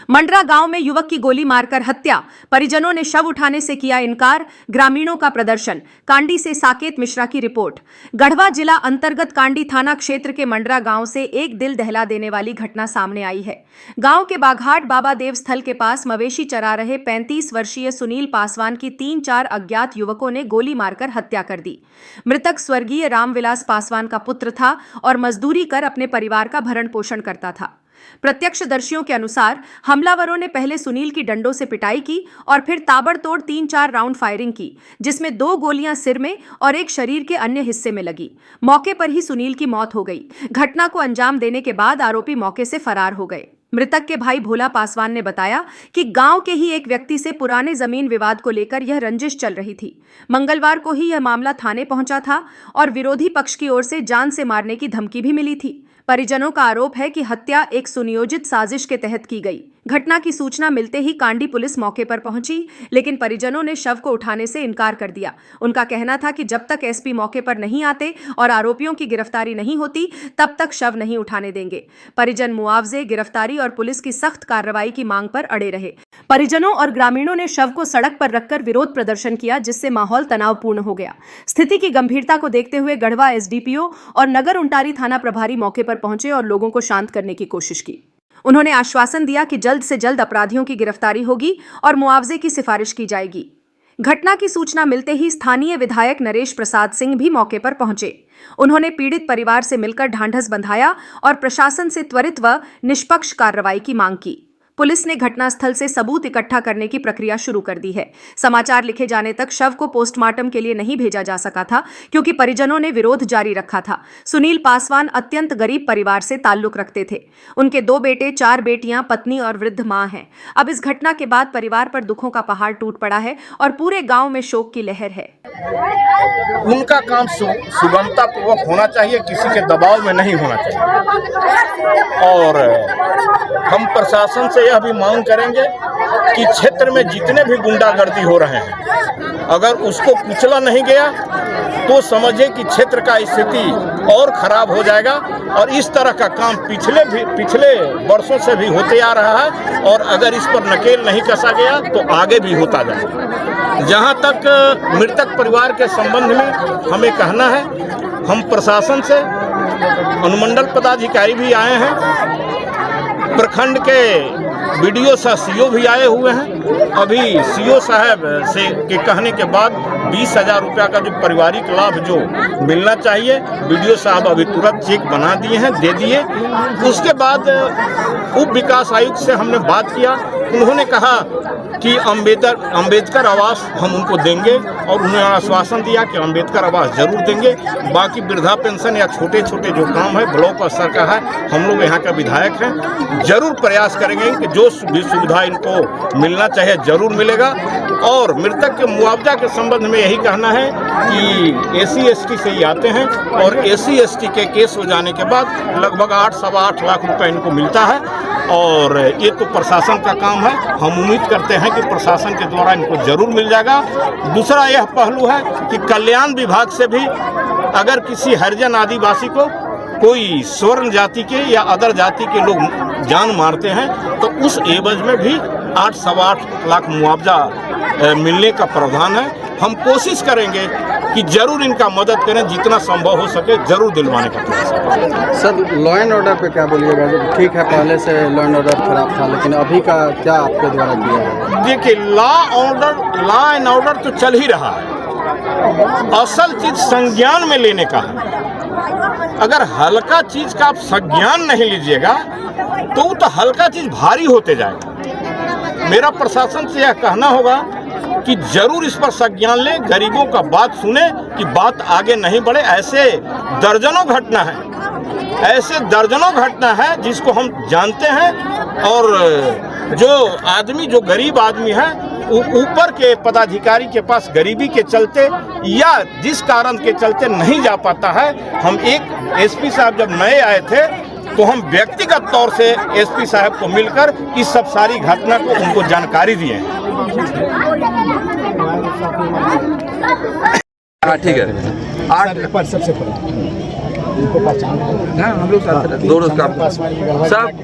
मंडरा गांव में युवक की गोली मारकर हत्या, परिजनों ने शव उठाने से किया इनकार, ग्रामीणों का प्रदर्शन। कांडी से साकेत मिश्रा की रिपोर्ट। गढ़वा जिला अंतर्गत कांडी थाना क्षेत्र के मंडरा गांव से एक दिल दहला देने वाली घटना सामने आई है। गांव के बाघाट बाबा देव स्थल के पास मवेशी चरा रहे 35 वर्षीय सुनील पासवान की 3-4 अज्ञात युवकों ने गोली मारकर हत्या कर दी। मृतक स्वर्गीय रामविलास पासवान का पुत्र था और मजदूरी कर अपने परिवार का भरण पोषण करता था। प्रत्यक्षदर्शियों के अनुसार हमलावरों ने पहले सुनील की डंडों से पिटाई की और फिर ताबड़तोड़ 3-4 राउंड फायरिंग की, जिसमें 2 गोलियां सिर में और एक शरीर के अन्य हिस्से में लगी। मौके पर ही सुनील की मौत हो गई। घटना को अंजाम देने के बाद आरोपी मौके से फरार हो गए। मृतक के भाई भोला पासवान ने बताया कि गांव के ही एक व्यक्ति से पुराने जमीन विवाद को लेकर यह रंजिश चल रही थी। मंगलवार को ही यह मामला थाने पहुंचा था और विरोधी पक्ष की ओर से जान से मारने की धमकी भी मिली थी। परिजनों का आरोप है कि हत्या एक सुनियोजित साजिश के तहत की गई। घटना की सूचना मिलते ही कांडी पुलिस मौके पर पहुंची, लेकिन परिजनों ने शव को उठाने से इनकार कर दिया। उनका कहना था कि जब तक एसपी मौके पर नहीं आते और आरोपियों की गिरफ्तारी नहीं होती, तब तक शव नहीं उठाने देंगे। परिजन मुआवजे, गिरफ्तारी और पुलिस की सख्त कार्रवाई की मांग पर अड़े रहे। परिजनों और ग्रामीणों ने शव को सड़क पर रखकर विरोध प्रदर्शन किया, जिससे माहौल तनावपूर्ण हो गया। स्थिति की गंभीरता को देखते हुए गढ़वा एसडीपीओ और नगर उंटारी थाना प्रभारी मौके पर पहुंचे और लोगों को शांत करने की कोशिश की। उन्होंने आश्वासन दिया कि जल्द से जल्द अपराधियों की गिरफ्तारी होगी और मुआवजे की सिफारिश की जाएगी। घटना की सूचना मिलते ही स्थानीय विधायक नरेश प्रसाद सिंह भी मौके पर पहुंचे। उन्होंने पीड़ित परिवार से मिलकर ढांढस बंधाया और प्रशासन से त्वरित व निष्पक्ष कार्रवाई की मांग की। पुलिस ने घटनास्थल से सबूत इकट्ठा करने की प्रक्रिया शुरू कर दी है। समाचार लिखे जाने तक शव को पोस्टमार्टम के लिए नहीं भेजा जा सका था, क्योंकि परिजनों ने विरोध जारी रखा था। सुनील पासवान अत्यंत गरीब परिवार से ताल्लुक रखते थे। उनके 2 बेटे, 4 बेटियां, पत्नी और वृद्ध मां हैं। अब इस घटना के बाद परिवार पर दुखों का पहाड़ टूट पड़ा है और पूरे गांव में शोक की लहर है। उनका काम सुगमता पूर्वक होना चाहिए, किसी के दबाव में नहीं होना चाहिए। और हम प्रशासन से यह भी मांग करेंगे कि क्षेत्र में जितने भी गुंडागर्दी हो रहे हैं, अगर उसको कुचला नहीं गया तो समझे कि क्षेत्र का स्थिति और खराब हो जाएगा। और इस तरह का काम पिछले वर्षों से भी होते आ रहा है, और अगर इस पर नकेल नहीं कसा गया तो आगे भी होता जाएगा। जहां तक मृतक परिवार के संबंध में हमें कहना है, हम प्रशासन से अनुमंडल पदाधिकारी भी आए हैं, प्रखंड के बीडीओ सह सीओ भी आए हुए हैं। अभी सीओ साहब से के कहने के बाद 20,000 रुपया का जो पारिवारिक लाभ जो मिलना चाहिए, बीडीओ साहब अभी तुरंत चेक बना दिए हैं, दे दिए। उसके बाद उप विकास आयुक्त से हमने बात किया, उन्होंने कहा कि अंबेडकर आवास हम उनको देंगे, और उन्होंने आश्वासन दिया कि अंबेडकर आवास जरूर देंगे। बाकी वृद्धा पेंशन या छोटे छोटे जो काम है ब्लॉक स्तर का है, हम लोग यहाँ का विधायक हैं, जरूर प्रयास करेंगे कि जो भी सुविधा इनको मिलना चाहिए जरूर मिलेगा। और मृतक के मुआवजा के संबंध में यही कहना है कि SC/ST से ही आते हैं, और SC/ST के केस हो जाने के बाद लगभग 8-8.25 लाख रुपए इनको मिलता है। और ये तो प्रशासन का काम है, हम उम्मीद करते हैं कि प्रशासन के द्वारा इनको जरूर मिल जाएगा। दूसरा यह पहलू है कि कल्याण विभाग से भी अगर किसी हरिजन आदिवासी को कोई स्वर्ण जाति के या अदर जाति के लोग जान मारते हैं, तो उस एवज में भी 8-8.25 लाख मुआवजा मिलने का प्रावधान है। हम कोशिश करेंगे कि जरूर इनका मदद करें, जितना संभव हो सके जरूर दिलवाने का प्रयास करें। सर, लॉ एंड ऑर्डर पे क्या बोलिएगा? ठीक है, पहले से लॉ एंड ऑर्डर खराब था, लेकिन अभी का क्या आपके द्वारा किया है? देखिए, लॉ एंड ऑर्डर तो चल ही रहा है, असल चीज संज्ञान में लेने का है। अगर हल्का चीज का आप संज्ञान नहीं लीजिएगा तो हल्का चीज भारी होते जाएगा। मेरा प्रशासन से यह कहना होगा कि जरूर इस पर संज्ञान लें, गरीबों का बात सुने कि बात आगे नहीं बढ़े। ऐसे दर्जनों घटना है जिसको हम जानते हैं, और जो गरीब आदमी है ऊपर के पदाधिकारी के पास गरीबी के चलते या जिस कारण के चलते नहीं जा पाता है। हम एक एसपी साहब जब नए आए थे तो हम व्यक्तिगत तौर से एसपी साहब को मिलकर इस सब सारी घटना को उनको जानकारी दिए। ठीक है। 8 सबसे पहले इनको पहचान हाँ, हम लोग साथ रहते हैं, दोनों काम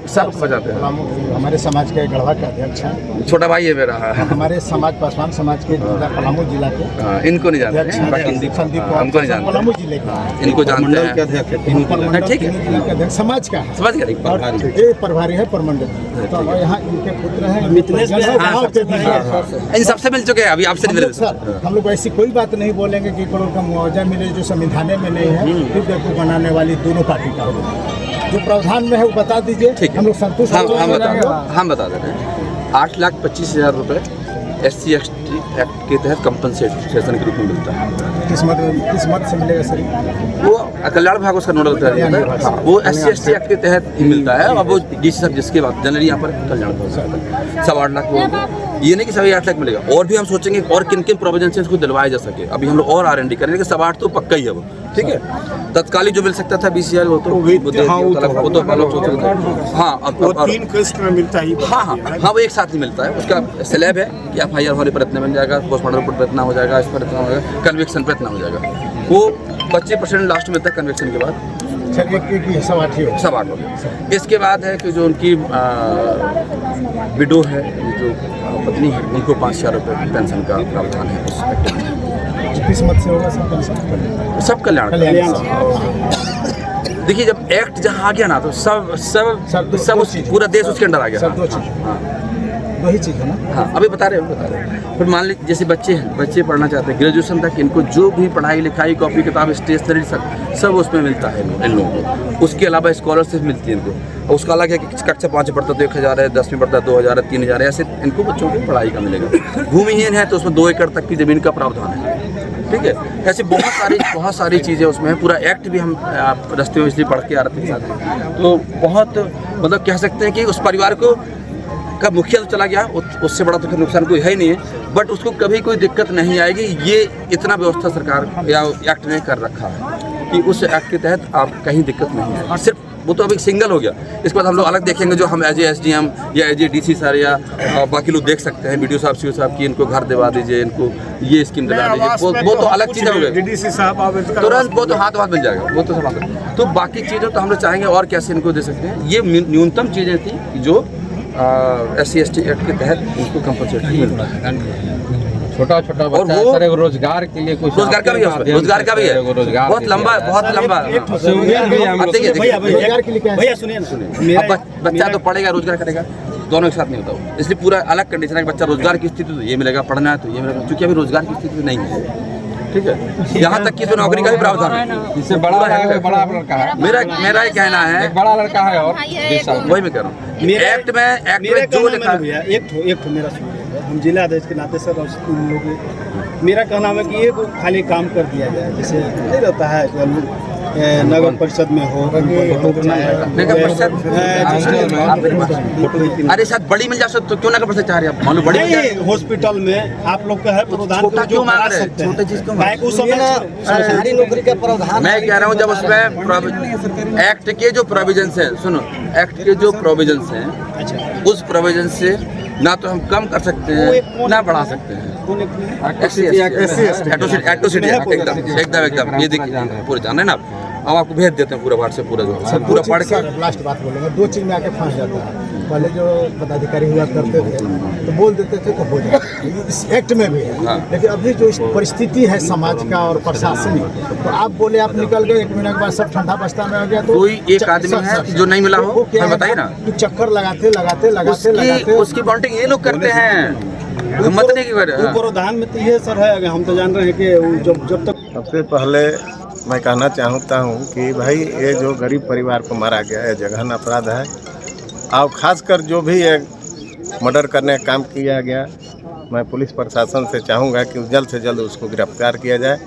सब बजाते हैं। हमारे समाज के गढ़वा के अध्यक्ष हैं, छोटा भाई है मेरा। हमारे समाज पासवान समाज के जिला पलामू जिला के हाँ, इनको नहीं जानते अध्यक्ष हैं, बाकी संदीप हमको नहीं जानते पलामू हैं। जिले के इनको जानते हैं। ठीक है, जिला के अध्यक्ष समाज का है समझ गए। और ये प्रभारी है परमंडल। तो यहाँ इनके पुत्र हैं मिथिलेश इन सबसे मिल चुके हैं, अभी आपसे नहीं मिले। सर हम लोग ऐसी कोई बात नहीं बोलेंगे कि करोड़ का मुआवजा मिले जो संविधान में नहीं है, फिर बेवकूफ बनाने वाली दोनों पार्टी का होगा। जो प्रावधान में है वो बता दीजिए, हम लोग संतुष्ट हम बता देते हैं। 8,25,000 रुपये SC/ST एक्ट के तहत कंपनसेशन के रूप में मिलता है। किस मत से मिलेगा सर? वो कल्याण विभाग उसका नोडल होता है, वो SC/ST एक्ट के तहत ही मिलता है। और वो DC सब जिसके बाद जनरली यहाँ पर कल्याण विभाग से आता है। 8.25 लाख वो ये नहीं कि सभी 8 लाख मिलेगा, और भी हम सोचेंगे और किन किन प्रोविजन से इसको दिलवाया जा सके। अभी हम लोग और R&D करेंगे कि 8.25 तो पक्का ही है वो, ठीक है। तत्कालीन जो मिल सकता था BCR वो तो हाँ 3 किस्त में मिलता ही। हाँ वो एक साथ ही मिलता है। उसका स्लैब है कि FIR होने पर इतना बन जाएगा, पोस्टमार्टम रिपोर्ट पर इतना हो जाएगा, इस पर इतना हो जाएगा, कन्विक्शन पर इतना हो जाएगा। वो 25% लास्ट में मिलता है कन्विक्शन के बाद। 8.25 हो गया। इसके बाद है कि जो उनकी विडो है, जो पत्नी है, उनको 5,000 रुपये पेंशन का प्रावधान है उस एक्ट में। किस मत से होगा सर? सब कल्याण। देखिए जब एक्ट जहाँ आ गया ना तो सब पूरा देश उसके अंदर आ गया। वही चीज़ है ना। हाँ अभी बता रहे हैं। फिर मान लीजिए जैसे बच्चे पढ़ना चाहते हैं ग्रेजुएशन तक, इनको जो भी पढ़ाई लिखाई कॉपी किताब स्टेशनरी सब उसमें मिलता है इन लोगों को। उसके अलावा स्कॉलरशिप मिलती है इनको। उसका अलग है कि कक्षा 5 पढ़ता तो 1,000 है, 10वीं पढ़ता है 2,000 है, 3,000 है, ऐसे इनको बच्चों की पढ़ाई का मिलेगा। भूमिहीन है तो उसमें 2 एकड़ तक की ज़मीन का प्रावधान है, ठीक है। ऐसी बहुत सारी चीज़ें उसमें है। पूरा एक्ट भी हम रास्ते में इसलिए पढ़ के आ रहे थे, तो बहुत मतलब कह सकते हैं कि उस परिवार को का मुखिया तो चला गया, उससे बड़ा तो फिर नुकसान कोई है ही नहीं है। बट उसको कभी कोई दिक्कत नहीं आएगी। ये इतना व्यवस्था सरकार या एक्ट ने कर रखा है कि उस एक्ट के तहत आप कहीं दिक्कत नहीं है। और सिर्फ वो तो अभी सिंगल हो गया। इसके बाद हम लोग अलग देखेंगे, जो हम एज ए SDM या एज ए DC सर या बाकी लोग देख सकते हैं, BDO साहब, CO साहब की इनको घर दिवा दीजिए, इनको ये स्कीम दिला दीजिए, वो तो अलग चीज़ हो गई। DDC साहब तुरंत वो तो हाथ मिल जाएगा, वो तो सब। तो बाकी चीज़ें तो हम लोग चाहेंगे और कैसे इनको दे सकते हैं। ये न्यूनतम चीज़ें थी जो SC/ST एक्ट के तहत उनको कंपनसेशन मिलता है। छोटा और वो रोजगार के लिए कुछ रोजगार का भी है बहुत लंबा बच्चा तो पढ़ेगा रोजगार करेगा, दोनों एक साथ नहीं होता वो। इसलिए पूरा अलग कंडीशन है कि बच्चा रोजगार की स्थिति तो ये मिलेगा, पढ़ना है तो ये मिलेगा, क्योंकि अभी रोजगार की स्थिति नहीं है, ठीक है। यहाँ तक कि तो नौकरी का भी प्रावधान है। इससे बड़ा लड़का है मेरा ये कहना है, बड़ा लड़का है और वही मैं कह रहा हूँ। एक्ट में जो लिखा है, एक मेरा सुनिए, हम जिला अध्यक्ष के नाते सर उन लोग मेरा कहना है कि ये खाली काम कर दिया जाए, जैसे नहीं रहता है नगर परिषद में हो, अरे साथ बड़ी मिल जा सकते तो क्यों नगर परिषद चाह रहे हैं आप? मालूम बड़ी हॉस्पिटल में आप लोग का है प्रावधान, छोटा क्यों मांग रहे हैं? छोटे चीज क्यों मांग सरकारी नौकरी का प्रावधान। मैं कह रहा हूँ जब उसमें एक्ट के जो प्रोविजंस हैं, सुनो, एक्ट के जो प्रोविजंस हैं उस प्रोविजन से ना तो हम कम कर सकते हैं ना बढ़ा सकते हैं। एकदम ये देखिए पूरे जान रहे ना आप। हम आपको भेज देते हैं पूरा व्हाट्सएप पूरा पढ़ के। लास्ट बात बोलेंगे, 2 चीज़ में आके फंस जाता है। पहले जो पदाधिकारी हुआ करते थे तो बोल देते थे तो हो जाता, इस एक्ट में भी है। हाँ। लेकिन अभी जो इस परिस्थिति है समाज का और प्रशासनिक, तो आप बोले आप निकल गए, 1 महीने के बाद सब ठंडा बस्ता में आ गया। तो कोई एक आदमी है जो नहीं मिला हो, बताइए ना। चक्कर लगाते उसकी बाउंडिंग ये लोग करते हैं, हिम्मत नहीं की वजह। प्रावधान में तो ये सर है, हम तो जान रहे हैं कि जब तक सबसे पहले मैं कहना चाहता हूँ कि भाई ये जो गरीब परिवार को मारा गया है जघन्य अपराध है। और ख़ासकर जो भी ये मर्डर करने का काम किया गया, मैं पुलिस प्रशासन से चाहूँगा कि जल्द से जल्द उसको गिरफ्तार किया जाए।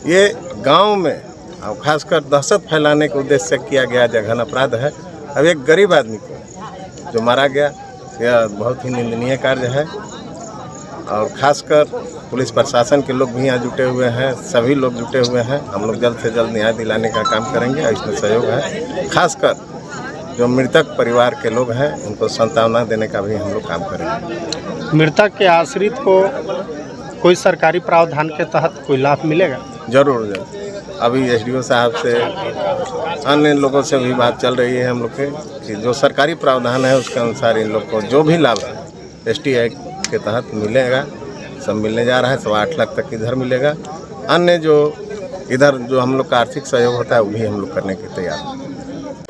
ये गांव में और ख़ासकर दहशत फैलाने के उद्देश्य से किया गया जघन्य अपराध है। अब एक गरीब आदमी को जो मारा गया, यह बहुत ही निंदनीय कार्य है। और ख़ासकर पुलिस प्रशासन के लोग भी यहाँ जुटे हुए हैं, सभी लोग जुटे हुए हैं। हम लोग जल्द से जल्द न्याय दिलाने का काम करेंगे और इसमें सहयोग है। खासकर जो मृतक परिवार के लोग हैं उनको सांत्वना देने का भी हम लोग काम करेंगे। मृतक के आश्रित को कोई सरकारी प्रावधान के तहत कोई लाभ मिलेगा? जरूर। अभी एसडीओ साहब से अन्य लोगों से भी बात चल रही है हम लोग के कि जो सरकारी प्रावधान है उसके अनुसार इन लोग को जो भी लाभ है ST एक्ट के तहत मिलेगा, सब मिलने जा रहा है। 8.25 लाख तक इधर मिलेगा। अन्य जो इधर जो हम लोग का आर्थिक सहयोग होता है वो भी हम लोग करने के तैयार हैं।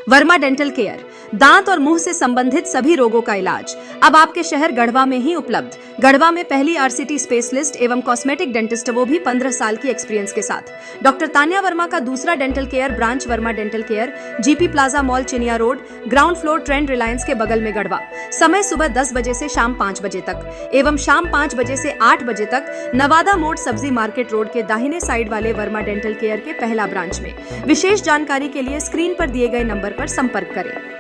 वर्मा डेंटल केयर, दांत और मुंह से संबंधित सभी रोगों का इलाज अब आपके शहर गढ़वा में ही उपलब्ध। गढ़वा में पहली RCT स्पेशलिस्ट एवं कॉस्मेटिक डेंटिस्ट, वो भी 15 साल की एक्सपीरियंस के साथ। डॉक्टर तान्या वर्मा का दूसरा dental care branch Verma dental care, GP plaza mall, Chiniya road, ground floor, Trend Reliance के बगल में गढ़वा। समय सुबह 10 बजे से शाम 5 बजे तक एवं शाम 5 बजे से 8 बजे तक नवादा मोड़ सब्जी मार्केट रोड के दाहिने साइड वाले वर्मा डेंटल केयर के पहला ब्रांच में। विशेष जानकारी के लिए स्क्रीन पर दिए गए नंबर पर संपर्क करें।